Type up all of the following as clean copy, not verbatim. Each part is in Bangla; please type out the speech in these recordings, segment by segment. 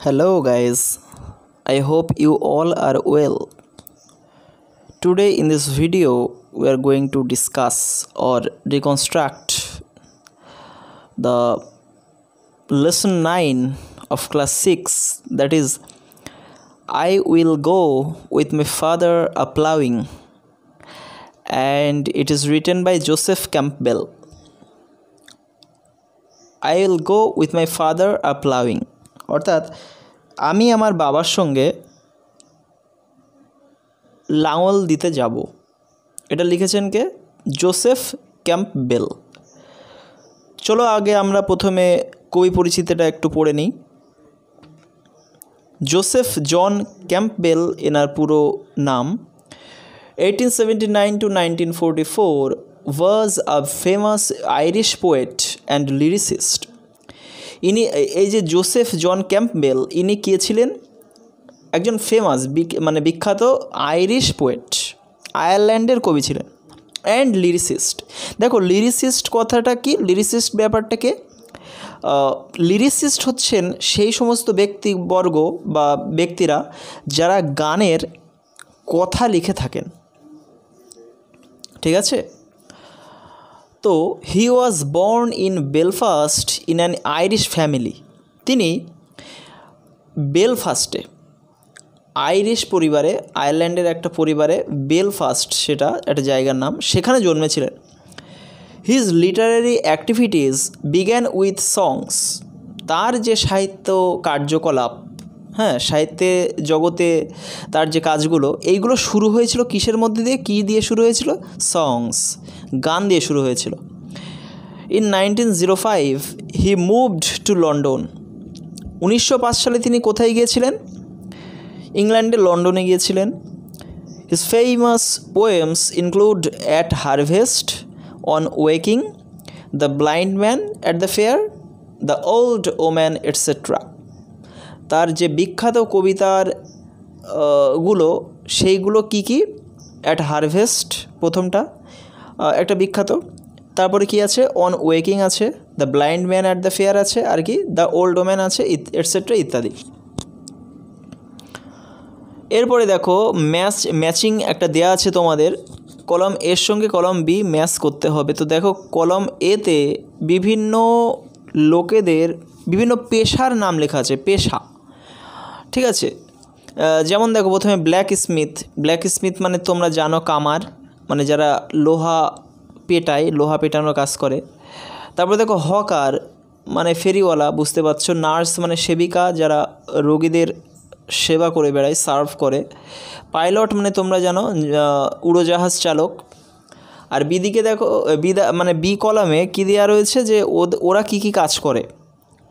Hello guys, I hope you all are well. Today in this video we are going to discuss or reconstruct the lesson 9 of class 6, that is I will go with my father a plowing, and it is written by Joseph Campbell. I will go with my father a plowing অর্থাৎ আমি আমার বাবার সঙ্গে লাঙল দিতে যাব। এটা লিখেছেন কে? Joseph Campbell. চলো আগে আমরা প্রথমে কবি পরিচিতিটা একটু পড়ে নিই। জোসেফ জন ক্যাম্পবেল এনার পুরো নাম। 1879 to 1944 was a famous Irish poet and lyricist. ইনি এই যে জোসেফ জন ক্যাম্পবেল, ইনি কে ছিলেন? একজন ফেমাস বিখ্যাত আইরিশ পোয়েট, আয়ারল্যান্ডের কবি ছিলেন, অ্যান্ড লিরিসিস্ট। দেখো লিরিসিস্ট কথাটা কি, লিরিসিস্ট ব্যাপারটাকে, লিরিসিস্ট হচ্ছেন সেই সমস্ত ব্যক্তিবর্গ বা ব্যক্তিরা যারা গানের কথা লিখে থাকেন, ঠিক আছে? তো he was born in Belfast in an Irish family. তিনি বেলফাস্টে, আইরিশ পরিবারে, আয়ারল্যান্ডের একটা পরিবারে, বেলফাস্ট সেটা একটা জায়গার নাম, সেখানে জন্মেছিলেন। His literary activities began with songs. তার যে সাহিত্য কার্যকলাপ, সাহিত্যে জগতে তার যে কাজগুলো, এইগুলো শুরু হয়েছিল কিসের মধ্যে দিয়ে, কী দিয়ে শুরু হয়েছিল? সংস, গান দিয়ে শুরু হয়েছিল। In 1905 he moved to London. 1905 সালে তিনি কোথায় গিয়েছিলেন? ইংল্যান্ডে, লন্ডনে গিয়েছিলেন। His famous poems include at harvest, on waking, the blind man at the fair, the old woman etcetera. তার যে বিখ্যাত কবিতার গুলো, সেইগুলো কি কি? অ্যাট হারভেস্ট প্রথমটা একটা বিখ্যাত, তারপরে কি আছে? অন ওয়েকিং আছে, the blind man at the fair আছে, আর কি দ্য ওল্ড ওম্যান আছে, এটসেট্রা ইত্যাদি। এরপরে দেখো ম্যাচিং একটা দেয়া আছে তোমাদের, কলম এর সঙ্গে কলম বি ম্যাচ করতে হবে। তো দেখো কলম এতে বিভিন্ন লোকেদের বিভিন্ন পেশার নাম লেখা আছে, পেশা, ঠিক আছে? যেমন দেখো প্রথমে ব্ল্যাক স্মিথ। ব্ল্যাক স্মিথ মানে তোমরা জানো কামার, মানে যারা লোহা পেটায়, লোহা পেটানোর কাজ করে। তারপরে দেখো হকার মানে ফেরিওয়ালা, বুঝতে পারছো। নার্স মানে সেবিকা, যারা রোগীদের সেবা করে বেড়ায়, সার্ভ করে। পাইলট মানে তোমরা জানো উড়োজাহাজ চালক। আর বিদিকে দেখো বি কলামে কী দেওয়া রয়েছে যে ওরা কি কি কাজ করে।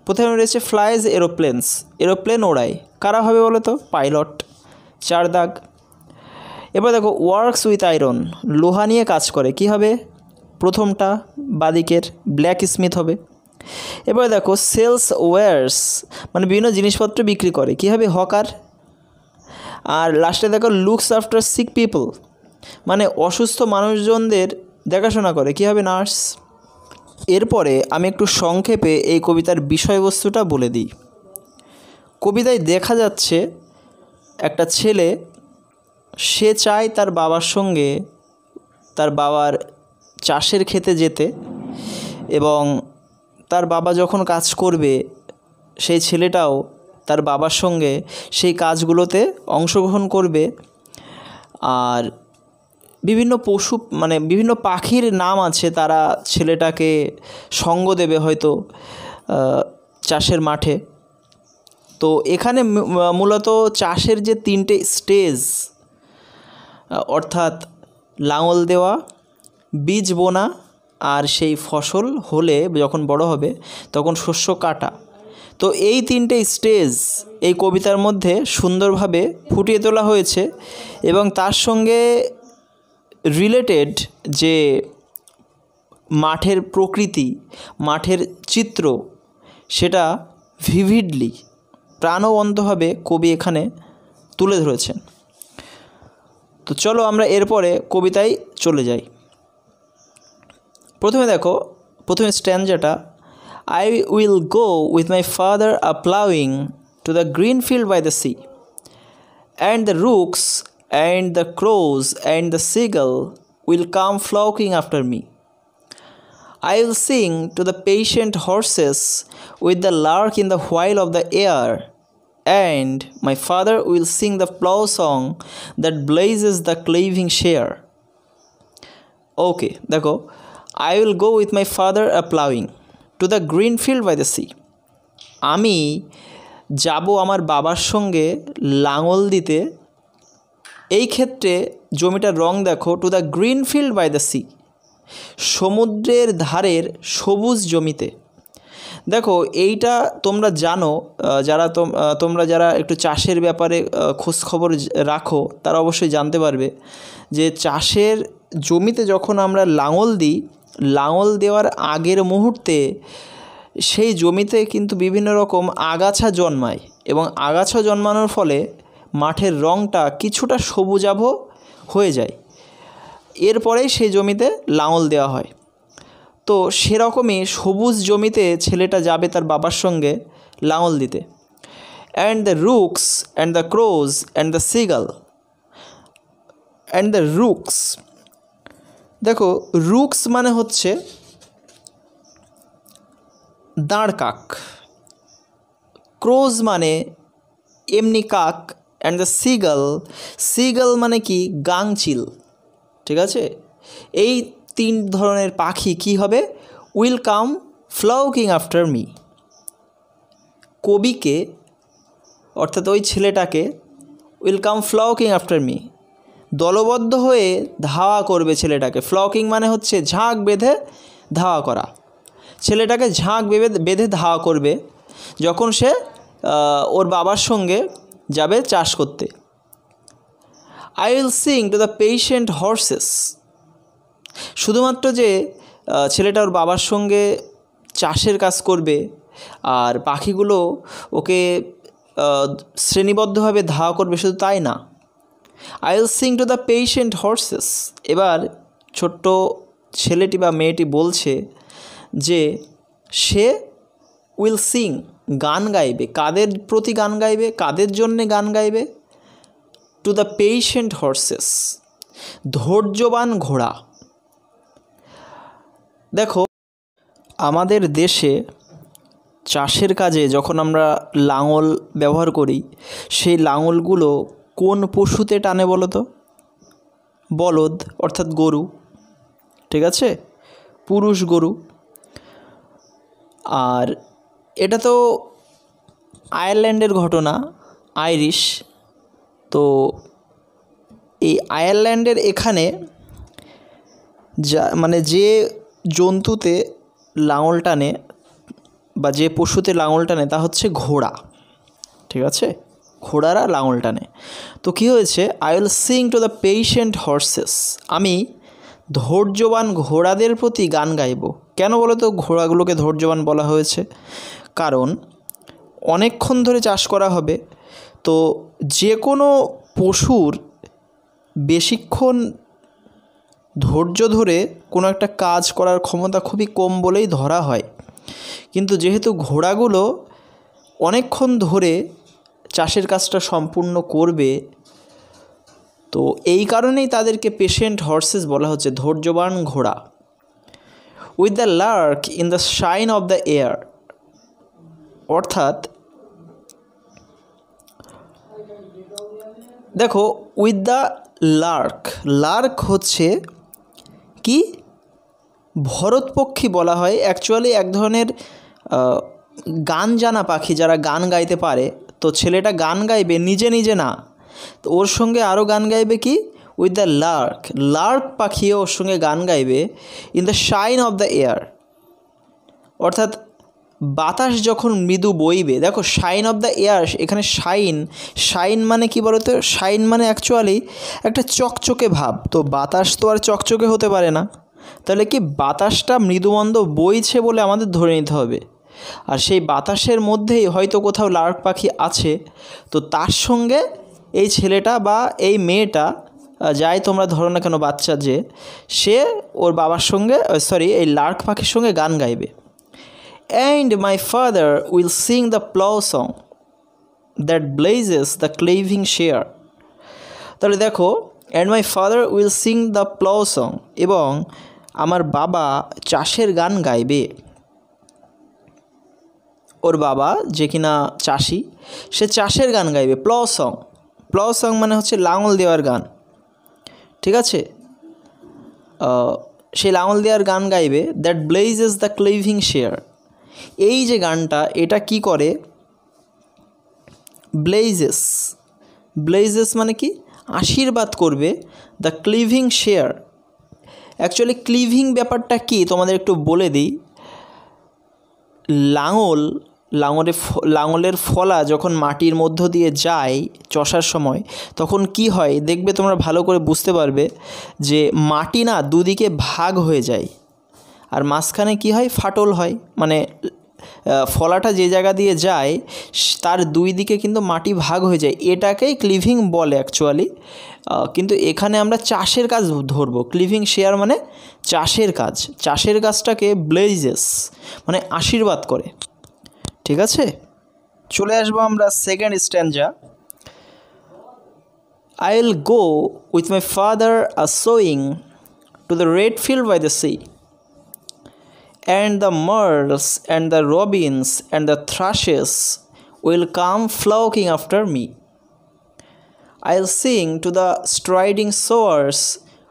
প্রথমে রয়েছে ফ্লাইজ এরোপ্লেনস, এরোপ্লেন ওড়ায়। কারা হবে বলো তো? পাইলট, 4 দাগ। এবার দেখো ওয়ার্কস উইথ আয়রন, লোহা নিয়ে কাজ করে, কি হবে? প্রথমটা বাদিকের ব্ল্যাক স্মিথ হবে। এবার দেখো সেলস ওয়ার্স মানে বিভিন্ন জিনিসপত্র বিক্রি করে, কি হবে? হকার। আর লাস্টে দেখো লুকস আফটার সিক পিপল মানে অসুস্থ মানুষজনদের দেখাশোনা করে, কি হবে? নার্স। এরপরে আমি একটু সংক্ষেপে এই কবিতার বিষয়বস্তুটা বলে দিই। কবিতায় দেখা যাচ্ছে একটা ছেলে, সে চায় তার বাবার সঙ্গে তার বাবার চাষের খেতে যেতে, এবং তার বাবা যখন কাজ করবে সেই ছেলেটাও তার বাবার সঙ্গে সেই কাজগুলোতে অংশগ্রহণ করবে। আর বিভিন্ন পশু মানে বিভিন্ন পাখির নাম আছে, তারা ছেলেটাকে সঙ্গ দেবে হয়তো চাষের মাঠে। তো এখানে মূলত চাষের যে 3টে স্টেজ, অর্থাৎ লাঙল দেওয়া, বীজ বোনা, আর সেই ফসল হলে যখন বড় হবে তখন শস্য কাটা। তো এই 3টে স্টেজ এই কবিতার মধ্যে সুন্দরভাবে ফুটিয়ে তোলা হয়েছে, এবং তার সঙ্গে রিলেটেড যে মাঠের প্রকৃতি, মাঠের চিত্র, সেটা ভিভিডলি, প্রাণবন্তভাবে কবি এখানে তুলে ধরেছেন। তো চলো আমরা এরপরে কবিতায় চলে যাই। প্রথমে দেখো, প্রথমে স্ট্যান্জাটা, I will go with my father a plowing to the green field by the sea, and the rooks and the crows and the seagull will come flocking after me. I will sing to the patient horses with the lark in the while of the air, and my father will sing the plough song that blazes the cleaving share. Okay, দেখো, I will go with my father a ploughing to the green field by the sea. আমি যাব আমার বাবার সঙ্গে লাঙল দিতে। এই ক্ষেত্রে জমিটার রং দেখো, to the green field by the sea, সমুদ্রের ধারের সবুজ জমিতে। দেখো এইটা তোমরা জানো, যারা তোমরা যারা একটু চাষের ব্যাপারে খোঁজখবর রাখো তারা অবশ্যই জানতে পারবে যে চাষের জমিতে যখন আমরা লাঙল দিই, লাঙল দেওয়ার আগের মুহূর্তে সেই জমিতে কিন্তু বিভিন্ন রকম আগাছা জন্মায়, এবং আগাছা জন্মানোর ফলে মাঠের রঙটা কিছুটা সবুজাভ হয়ে যায়। এরপরেই সেই জমিতে লাঙল দেওয়া হয়। তো সেরকমই সবুজ জমিতে ছেলেটা যাবে তার বাবার সঙ্গে লাঙল দিতে। And the rooks and the crows and the seagull and the rooks, দেখো রুকস মানে হচ্ছে দাঁড় কাক, ক্রোজ মানে এমনি কাক, অ্যান্ড দ্য সিগাল, সিগাল মানে কি গাংচিল। ঠিক আছে, এই তিন ধরনের পাখি কি হবে, will come flocking after me. কবিকে অর্থাৎ ওই ছেলেটাকে will come flocking after me, দলবদ্ধ হয়ে ধাওয়া করবে ছেলেটাকে। ফ্লাউকিং মানে হচ্ছে ঝাঁক বেঁধে ধাওয়া করা। ছেলেটাকে ঝাঁক বেঁধে ধাওয়া করবে যখন সে ওর বাবার সঙ্গে যাবে চাষ করতে। I will sing to the patient horse's, শুধুমাত্র যে ছেলেটা ওর বাবার সঙ্গে চাষের কাজ করবে আর পাখিগুলো ওকে শ্রেণীবদ্ধভাবে ধাওয়া করবে শুধু তাই না, I will sing to the patient horse's. এবার ছোট্ট ছেলেটি বা মেয়েটি বলছে যে সে উইল সিং, গান গাইবে। কাদের প্রতি গান গাইবে, কাদের জন্যে গান গাইবে, টু দ্য পেশেন্ট হর্সেস, ধৈর্যবান ঘোড়া। দেখো আমাদের দেশে চাষের কাজে যখন আমরা লাঙল ব্যবহার করি, সেই লাঙলগুলো কোন পশুতে টানে বলো তো? বলদ অর্থাৎ গরু, ঠিক আছে, পুরুষ গরু। আর এটা তো আয়ারল্যান্ডের ঘটনা, আইরিশ। তো এই আয়ারল্যান্ডের এখানে মানে যে জন্তুতে লাঙল টানে বা যে পশুতে লাঙল টানে তা হচ্ছে ঘোড়া। ঠিক আছে, ঘোড়ারা লাঙল টানে। তো কী হয়েছে, I will sing to the patient horse's, আমি ধৈর্যবান ঘোড়াদের প্রতি গান গাইব। কেন বলো তো ঘোড়াগুলোকে ধৈর্যবান বলা হয়েছে? কারণ অনেকক্ষণ ধরে চাষ করা হবে, তো যে কোনো পশুর বেশিক্ষণ ধৈর্য ধরে কোনো একটা কাজ করার ক্ষমতা খুবই কম বলেই ধরা হয়। কিন্তু যেহেতু ঘোড়াগুলো অনেকক্ষণ ধরে চাষের কাজটা সম্পূর্ণ করবে, তো এই কারণেই তাদেরকে পেশেন্ট হর্সেস বলা হচ্ছে, ধৈর্যবান ঘোড়া। With the Lark in the shine of the air, অর্থাৎ দেখো উইথ দ্য লার্ক, লার্ক হচ্ছে কি ভরতপক্ষী বলা হয়। অ্যাকচুয়ালি এক ধরনের গান জানা পাখি, যারা গান গাইতে পারে। তো ছেলেটা গান গাইবে নিজে নিজে না, তো ওর সঙ্গে আরও গান গাইবে কি, উইথ দ্য লার্ক, লার্ক পাখিও ওর সঙ্গে গান গাইবে in the shine of the air, অর্থাৎ বাতাস যখন মৃদু বইবে। দেখো শাইন অফ দ্য এয়ার, এখানে শাইন, শাইন মানে কি বলতো, শাইন মানে অ্যাকচুয়ালি একটা চকচকে ভাব। তো বাতাস তো আর চকচকে হতে পারে না, তাহলে কি বাতাসটা মৃদুমন্দ বইছে বলে আমাদের ধরে নিতে হবে। আর সেই বাতাসের মধ্যেই হয়তো কোথাও লার্ক পাখি আছে, তো তার সঙ্গে এই ছেলেটা বা এই মেয়েটা, যাই তোমরা ধরো না কেন বাচ্চা, যে সে ওর বাবার সঙ্গে এই লার্ক পাখির সঙ্গে গান গাইবে। And my father will sing the plough song, that blazes the cleaving share. তাহলে দেখো, and my father will sing the plough song, এবং আমার বাবা চাষের গান গাইবে। ওর বাবা যে কিনা চাষি, সে চাষের গান গাইবে। প্লাউ সং মানে হচ্ছে লাঙল দেওয়ার গান, ঠিক আছে? সেই লাঙল দেওয়ার গান গাইবে। That blazes the cleaving share, এই যে গানটা, এটা কি করে? ব্লেজেস মানে কি? আশীর্বাদ করবে। দ্য ক্লিভিং শেয়ার, অ্যাকচুয়ালি ক্লিভিং ব্যাপারটা কি তোমাদের একটু বলে দিই। লাঙলের ফলা যখন মাটির মধ্য দিয়ে যায় চষার সময়, তখন কি হয় দেখবে, তোমরা ভালো করে বুঝতে পারবে যে মাটি না দুদিকে ভাগ হয়ে যায়, আর মাঝখানে কি হয়? ফাটল হয়। মানে ফলাটা যে জায়গা দিয়ে যায় তার দুই দিকে কিন্তু মাটি ভাগ হয়ে যায়, এটাকেই ক্লিভিং বলে অ্যাকচুয়ালি। কিন্তু এখানে আমরা চাষের কাজ ধরবো। ক্লিভিং শেয়ার মানে চাষের কাজ, চাষের কাজটাকে ব্লেজেস মানে আশীর্বাদ করে, ঠিক আছে? চলে আসবো আমরা second stanza. I will go with my father a sowing to the red field by the sea, and the merles and the robins and the thrushes will come flocking after me. I'll sing to the striding sowers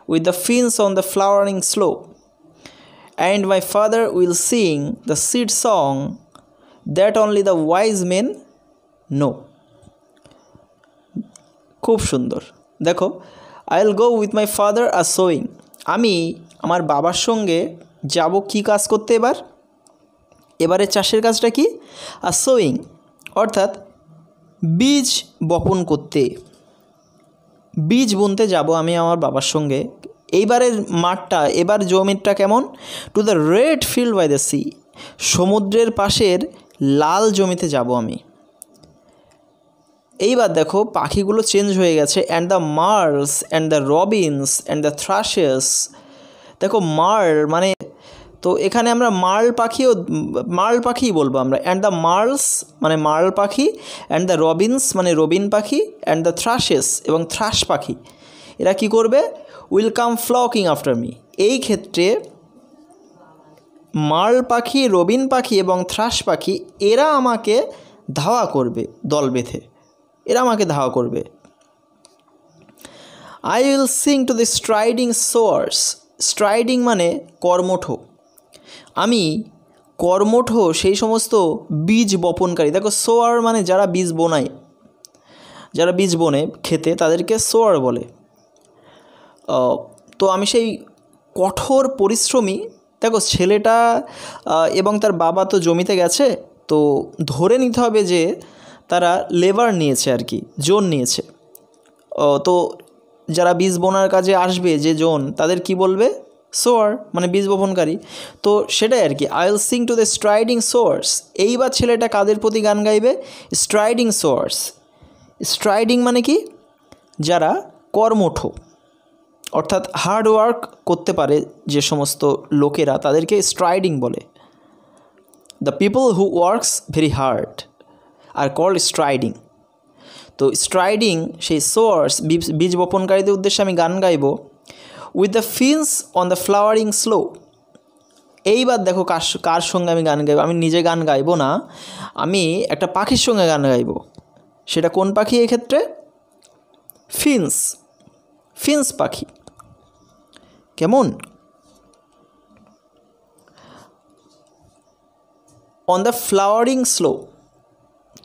with the fins on the flowering slope, and my father will sing the seed song that only the wise men know. খুব সুন্দর। দেখো, I'll go with my father a sowing, আমি আমার বাবার সঙ্গে যাব কি কাজ করতে? এবারে চাষের কাজটা কি? আর সোয়িং অর্থাৎ বীজ বপন করতে, বীজ বুনতে যাব আমি আমার বাবার সঙ্গে। এইবারের মাঠটা, এবার জমিটা কেমন? To the red field by the sea, সমুদ্রের পাশের লাল জমিতে যাব আমি। এইবার দেখো পাখিগুলো চেঞ্জ হয়ে গেছে। And the merles and the robins and the thrushes. দেখো মার্ল মানে, তো এখানে আমরা মার্ল পাখিই বলবো আমরা। অ্যান্ড দ্য মার্লস মানে মার্ল পাখি, অ্যান্ড দ্য রবিনস মানে রবিন পাখি, অ্যান্ড দ্য থ্রাশেস এবং থ্রাশ পাখি, এরা কি করবে? Will come flocking after me. এই ক্ষেত্রে মার্ল পাখি, রবিন পাখি এবং থ্রাশ পাখি এরা আমাকে ধাওয়া করবে, দল বেঁধে এরা আমাকে ধাওয়া করবে। I will sing to the striding sowers, striding মানে কর্মঠ, আমি কর্মঠ সেই সমস্ত বীজ বপনকারী। দেখো সোয়ার মানে যারা বীজ বোনায়, যারা বীজ বোনে খেতে, তাদেরকে সোয়ার বলে। তো আমি সেই কঠোর পরিশ্রমী। দেখো ছেলেটা এবং তার বাবা তো জমিতে গেছে, তো ধরে নিতে হবে যে তারা লেবার নিয়েছে আর কি, জন নিয়েছে। তো যারা বীজ বোনার কাজে আসবে যে জন, তাদের কি বলবে? সোয়ার মানে বীজ বপনকারী। তো সেটাই আর কি। I will sing to the striding sowers. এইবার ছেলেটা কাদের প্রতি গান গাইবে? স্ট্রাইডিং সোয়ার্স। স্ট্রাইডিং মানে কি? যারা কর্মঠ, অর্থাৎ হার্ড ওয়ার্ক করতে পারে যে সমস্ত লোকেরা, তাদেরকে স্ট্রাইডিং বলে। The people who works very hard are called striding. তো স্ট্রাইডিং সেই সোয়ার্স বীজ বপনকারীদের উদ্দেশ্যে আমি গান গাইব। With the finches on the flowering sloes. এইবার দেখো কার সঙ্গে আমি গান গাইব? আমি নিজে গান গাইব না, আমি একটা পাখির সঙ্গে গান গাইব। সেটা কোন পাখি এক্ষেত্রে? ফিন্স পাখি। কেমন? On the flowering slow.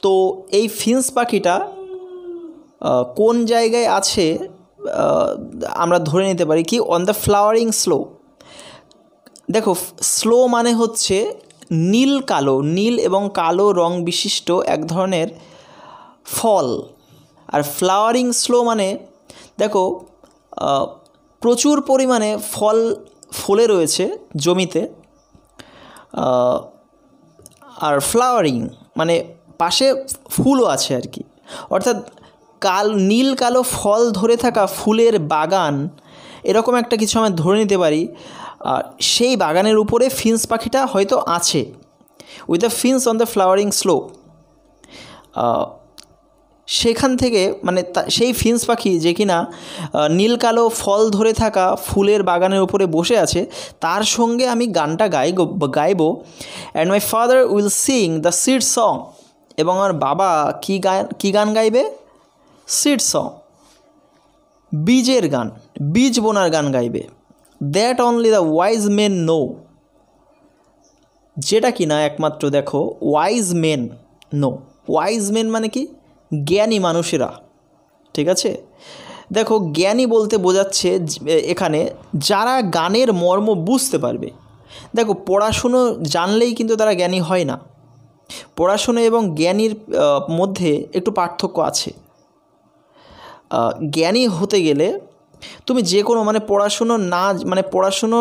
তো এই ফিন্স পাখিটা কোন জায়গায় আছে আমরা ধরে নিতে পারি কি? On the flowering slow. দেখো স্লো মানে হচ্ছে নীল কালো, নীল এবং কালো রং বিশিষ্ট এক ধরনের ফল। আর ফ্লাওয়ারিং স্লো মানে দেখো প্রচুর পরিমাণে ফল ফলে রয়েছে জমিতে। আর ফ্লাওয়ারিং মানে পাশে ফুলও আছে আর কি, অর্থাৎ নীল কালো ফল ধরে থাকা ফুলের বাগান, এরকম একটা কিছু আমরা ধরে নিতে পারি। সেই বাগানের উপরে ফিন্স পাখিটা হয়তো আছে। With the finches on the flowering sloes. সেখান থেকে মানে সেই ফিঞ্চ পাখি যে কিনা নীল কালো ফল ধরে থাকা ফুলের বাগানের উপরে বসে আছে, তার সঙ্গে আমি গানটা গাইবো। And my father will sing the seed song, এবং আমার বাবা কী গান গাইবে? সিড সং, বীজের গান, বীজ বোনার গান গাইবে। That only the wise men know, যেটা কিনা একমাত্র দেখো wise men know. Wise men মানে কি? জ্ঞানী মানুষেরা, ঠিক আছে। দেখো জ্ঞানী বলতে বোঝাচ্ছে এখানে যারা গানের মর্ম বুঝতে পারবে। দেখো পড়াশুনো জানলেই কিন্তু তারা জ্ঞানী হয় না, পড়াশুনো এবং জ্ঞানীর মধ্যে একটু পার্থক্য আছে। জ্ঞানী হতে গেলে তুমি যে কোনো মানে পড়াশুনো না মানে পড়াশুনো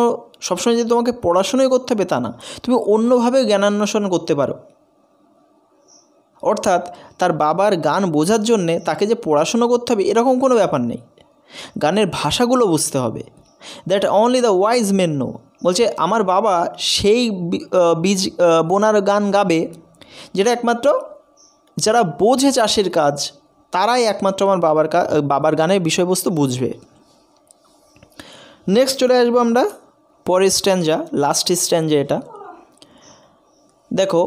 সবসময় যে তোমাকে পড়াশুনোই করতে হবে তা না, তুমি অন্যভাবে জ্ঞানান্বেষণ করতে পারো। অর্থাৎ তার বাবার গান বোঝার জন্যে তাকে যে পড়াশুনো করতে হবে এরকম কোনো ব্যাপার নেই, গানের ভাষাগুলো বুঝতে হবে। That only the wise men know, বলছে আমার বাবা সেই বীজ বোনার গান গাবে যেটা একমাত্র যারা বোঝে চাষের কাজ তারাই একমাত্র আমার বাবার গানের বিষয়বস্তু বুঝবে। নেক্সট চলে আসবো আমরা পরের স্ট্যাঞ্জা, লাস্ট স্ট্যাঞ্জা এটা। দেখো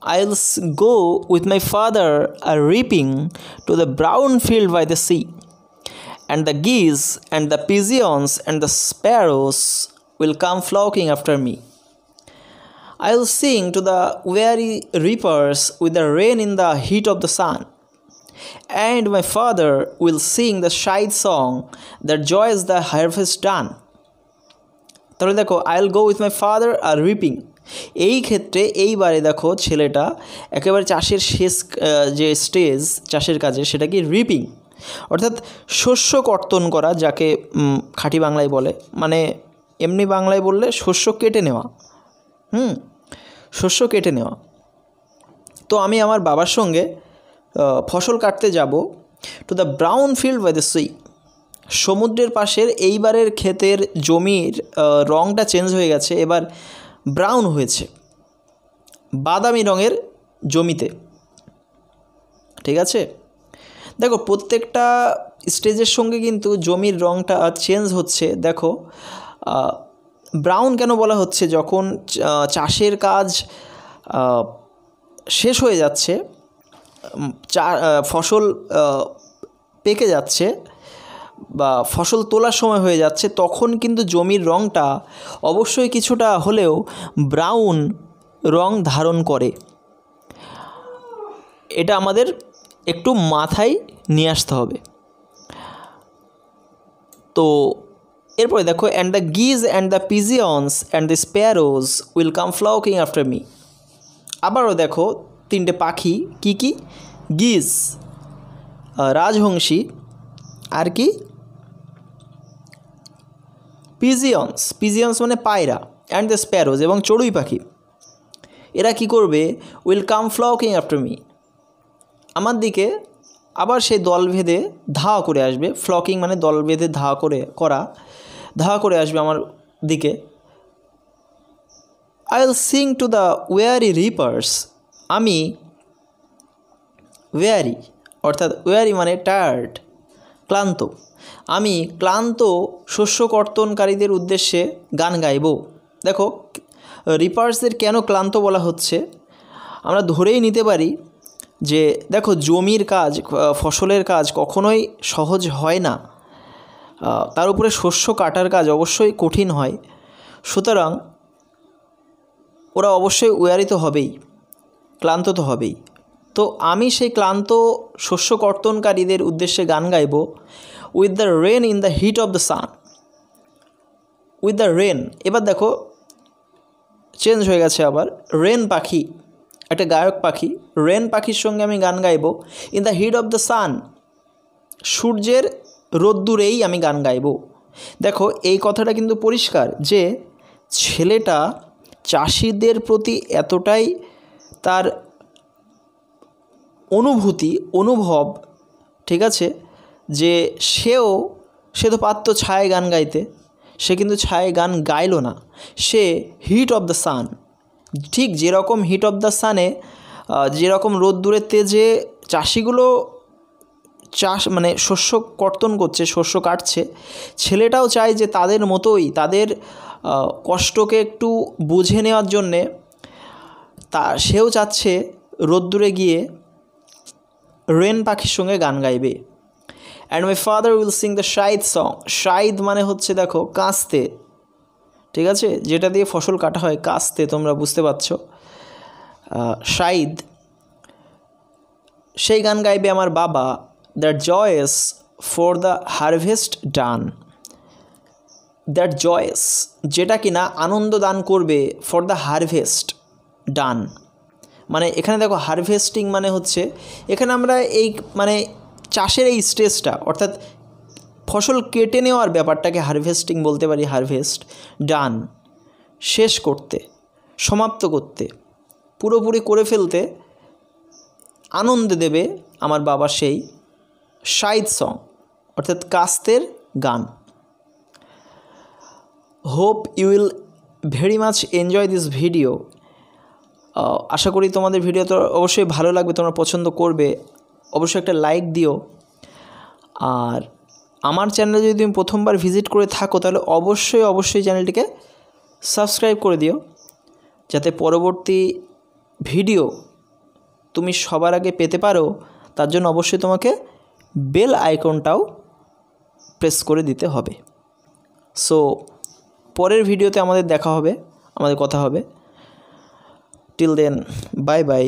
I'll go with my father reaping to the brown field by the sea, and the geese and the pigeons and the sparrows will come flocking after me. I'll sing to the weary reapers with the rain in the heat of the sun, and my father will sing the shyth song that joys the harvest done. তাহলে দেখো I'll go with my father reaping, এই ক্ষেত্রে এইবারে দেখো ছেলেটা একেবারে চাষের শেষ যে স্টেজ চাষের কাজে সেটা কি রিপিং, অর্থাৎ শস্য কর্তন করা, যাকে খাঁটি বাংলায় বলে, মানে এমনি বাংলায় বললে শস্য কেটে নেওয়া। শস্য কেটে নেওয়া। তো আমি আমার বাবার সঙ্গে ফসল কাটতে যাব to the brown field by the sea, সমুদ্রের পাশের এইবারের ক্ষেতের জমির রঙটা চেঞ্জ হয়ে গেছে, এবার ব্রাউন হয়েছে, বাদামি রঙের জমিতে, ঠিক আছে। দেখো প্রত্যেকটা স্টেজের সঙ্গে কিন্তু জমির রঙটা চেঞ্জ হচ্ছে। দেখো ব্রাউন কেন বলা হচ্ছে? যখন চাষের কাজ শেষ হয়ে যাচ্ছে, ফসল পেকে যাচ্ছে বা ফসল তোলার সময় হয়ে যাচ্ছে, তখন কিন্তু জমির রঙটা অবশ্যই কিছুটা হলেও ব্রাউন রং ধারণ করে। এটা আমাদের একটু মাথায় নিয়ে আসতে হবে। তো এরপরে দেখো and the geese and the pigeons and the sparrows will come flocking after me. আবারও দেখো তিনটে পাখি, কি কি? গিজ রাজহংসী, আর কি? পিজিয়ন্স মানে পায়রা, অ্যান্ড দ্য স্প্যারোজ এবং চড়ুই পাখি, এরা কি করবে? Will come flocking after me, আমার দিকে আবার সেই দল বেঁধে ধাওয়া করে আসবে। ফ্লকিং মানে দল বেঁধে ধাওয়া করে আসবে আমার দিকে। I will sing to the weary reapers, আমি ওয়ারি অর্থাৎ ওয়ারি মানে টায়ার্ড, ক্লান্ত, আমি ক্লান্ত শস্য কর্তনকারীদের উদ্দেশ্যে গান গাইব। দেখো রিপার্সদের কেন ক্লান্ত বলা হচ্ছে? আমরা ধরেই নিতে পারি যে দেখো জমির কাজ, ফসলের কাজ কখনোই সহজ হয় না, তার উপরে শস্য কাটার কাজ অবশ্যই কঠিন হয়, সুতরাং ওরা অবশ্যই ওয়ারি তো হবেই, ক্লান্ত তো হবেই। তো আমি সেই ক্লান্ত শস্য কর্তনকারীদের উদ্দেশ্যে গান গাইব with the rain in the heat of the sun, with the rain. এবার দেখো চেঞ্জ হয়ে গেছে আবার, রেন পাখি একটা গায়ক পাখি, রেন পাখির সঙ্গে আমি গান গাইব in the heat of the সান, সূর্যের রোদ্দুরেই আমি গান গাইব। দেখো এই কথাটা কিন্তু পরিষ্কার যে ছেলেটা চাষিদের প্রতি এতটাই তার অনুভব, ঠিক আছে, যে সে তো পারত ছায় গান গাইতে, সে কিন্তু ছায় গান গাইল না, সে হিট অফ দ্য সান, ঠিক যেরকম হিট অফ দ্য সানে যেরকম রোদ্দুরের তেজে চাষিগুলো চাষ মানে শস্য কর্তন করছে, শস্য কাটছে, ছেলেটাও চায় যে তাদের মতোই তাদের কষ্টকে একটু বুঝে নেওয়ার জন্যে সেও চাচ্ছে রোদ্দুরে গিয়ে রেন পাখির সঙ্গে গান গাইবে। And my father will sing the scythe song. Scythe মানে হচ্ছে দেখো কাস্তে, ঠিক আছে, যেটা দিয়ে ফসল কাটা হয়, কাস্তে, তোমরা বুঝতে পারছ, শাইদ, সেই গান গাইবে আমার বাবা। That joys for the harvest done. That joys, যেটা কিনা আনন্দ দান করবে, ফর দ্য হারভেস্ট ডান, মানে এখানে দেখো হারভেস্টিং মানে হচ্ছে এখানে আমরা এই মানে চাষের এই স্টেজটা, অর্থাৎ ফসল কেটে নেওয়ার ব্যাপারটাকে হারভেস্টিং বলতে পারি। হারভেস্ট ডান, শেষ করতে, সমাপ্ত করতে, পুরোপুরি করে ফেলতে আনন্দ দেবে আমার বাবা সেই শাইদ সং, অর্থাৎ কাস্তের গান। Hope you will very much enjoy this video. আশা করি তোমাদের ভিডিও তো অবশ্যই ভালো লাগবে, তোমরা পছন্দ করবে, অবশ্যই একটা লাইক দিও। আর আমার চ্যানেলে যদি তুমি প্রথমবার ভিজিট করে থাকো তাহলে অবশ্যই চ্যানেলটিকে সাবস্ক্রাইব করে দিও, যাতে পরবর্তী ভিডিও তুমি সবার আগে পেতে পারো। তার জন্য অবশ্যই তোমাকে বেল আইকনটাও প্রেস করে দিতে হবে। সো পরের ভিডিওতে আমাদের দেখা হবে, আমাদের কথা হবে। Till then, bye by.